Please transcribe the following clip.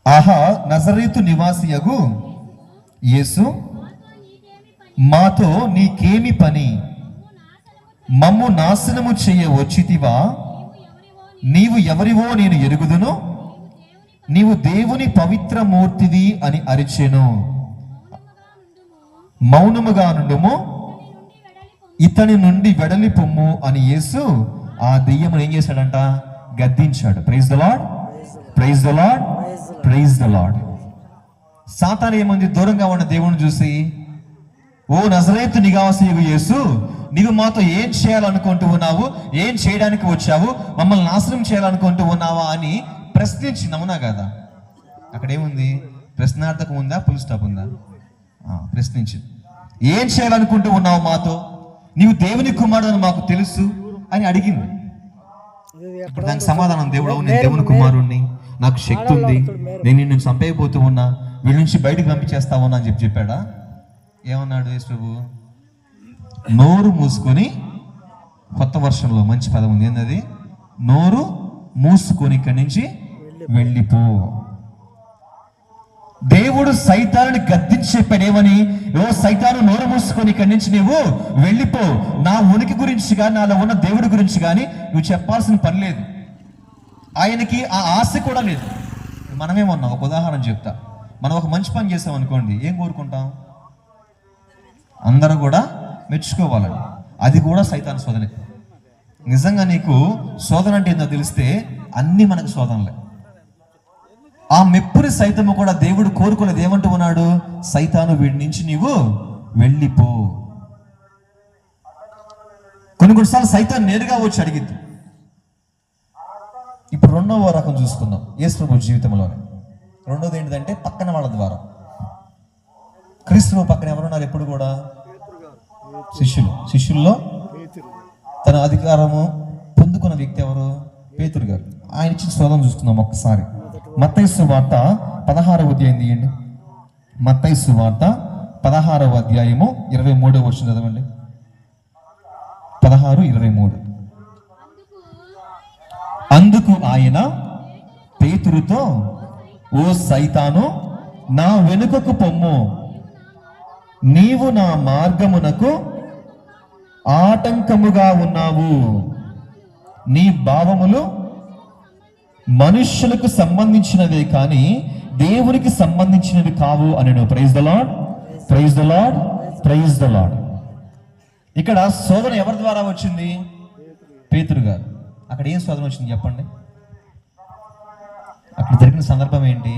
ఆహా, నజరేతు నివాసియగు యేసు, మాతో నీకేమి పని? మమ్ము నాశనము చేయ వచ్చితివా? నీవు ఎవరివో నేను ఎరుగుదును, నీవు దేవుని పవిత్ర మూర్తివి అని అరిచెను. మౌనముగా నుండుము, ఇతని నుండి వెడలి పొమ్ము అని యేసు ఆ దెయ్యమును ఏం చేశాడంట? గద్దించాడు. Praise the lord, praise the lord, praise the Lord. సాతాను ఏమంది? దూరంగా ఉన్న దేవుని చూసి, ఓ నజరేతు నివాసియగు యేసు, నీవు మాతో ఏం చేయాలనుకుంటూ ఉన్నావు? ఏం చేయడానికి వచ్చావు? మమ్మల్ని నాశనం చేయాలనుకుంటూ ఉన్నావా అని ప్రశ్నించింది. అవునా కదా? అక్కడేముంది? ప్రశ్నార్థకం ఉందా? ఫుల్ స్టాప్ ఉందా? ప్రశ్నించింది. ఏం చేయాలనుకుంటూ ఉన్నావు మాతో? నీవు దేవుని కుమారుడు మాకు తెలుసు అని అడిగింది. ఇప్పుడు దానికి సమాధానం దేవుడు, నేను దేవుని కుమారుణ్ణి, నాకు శక్తి ఉంది, నేను నిన్ను చంపేయబోతూ ఉన్నా, వీళ్ళ నుంచి బయటకు పంపించేస్తా ఉన్నా అని చెప్పాడా? ఏమన్నాడు యేసు ప్రభు? నోరు మూసుకొని, కొత్త వర్షంలో మంచి పదం ఉంది, ఏంటది? నోరు మూసుకొని ఇక్కడి నుంచి వెళ్ళిపో. దేవుడు సైతానుని గద్దించి చెప్పాడు ఏమని? ఓ సైతాను, నోరు మూసుకొని ఇక్కడి నుంచి నీవు వెళ్ళిపో. నా ఉనికి గురించి కానీ, నాలో ఉన్న దేవుడి గురించి కానీ నువ్వు చెప్పాల్సిన పని లేదు. ఆయనకి ఆ ఆశ కూడా లేదు. మనమేమన్నాం? ఒక ఉదాహరణ చెప్తా. మనం ఒక మంచి పని చేసాం అనుకోండి, ఏం కోరుకుంటాం? అందరూ కూడా మెచ్చుకోవాలని. అది కూడా సైతాను శోధనే. నిజంగా నీకు శోధన అంటే ఏందో తెలిస్తే అన్నీ మనకు శోధనలే. ఆ మెప్పుని సైతము కూడా దేవుడు కోరుకోలేదు. ఏమంటూ ఉన్నాడు? సైతాను, వీడి నుంచి నీవు వెళ్ళిపో. కొన్నిసార్లు సైతాను నేరుగా వచ్చి అడిగిద్ది. ఇప్పుడు రెండవ రకం చూసుకుందాం యేసు ప్రభు జీవితంలోనే. రెండోది ఏంటిదంటే పక్కన వాళ్ళ ద్వారా. క్రీస్తు పక్కన ఎవరున్నారు ఎప్పుడు కూడా? శిష్యుల్లో తన అధికారము పొందుకున్న వ్యక్తి ఎవరు? పేతురు గారు. ఆయన ఇచ్చిన శోధన చూసుకుందాం ఒక్కసారి. మత్తయి సువార్త 16వ అధ్యాయం తీయండి. మత్తయి సువార్త 16వ అధ్యాయము 23వ వచనం చదవండి. 16:23. అందుకు ఆయన పేతురుతో, ఓ సైతాను, నా వెనుకకు పొమ్ము, నీవు నా మార్గమునకు ఆటంకముగా ఉన్నావు, నీ భావములు మనుష్యులకు సంబంధించినవే కానీ దేవునికి సంబంధించినవి కావు అని. Praise the lord, praise the lord, praise the lord. ఇక్కడ శోధన ఎవరి ద్వారా వచ్చింది? పేతురు గారు. అక్కడ ఏం శోధన వచ్చింది చెప్పండి? అక్కడ జరిగిన సందర్భం ఏంటి?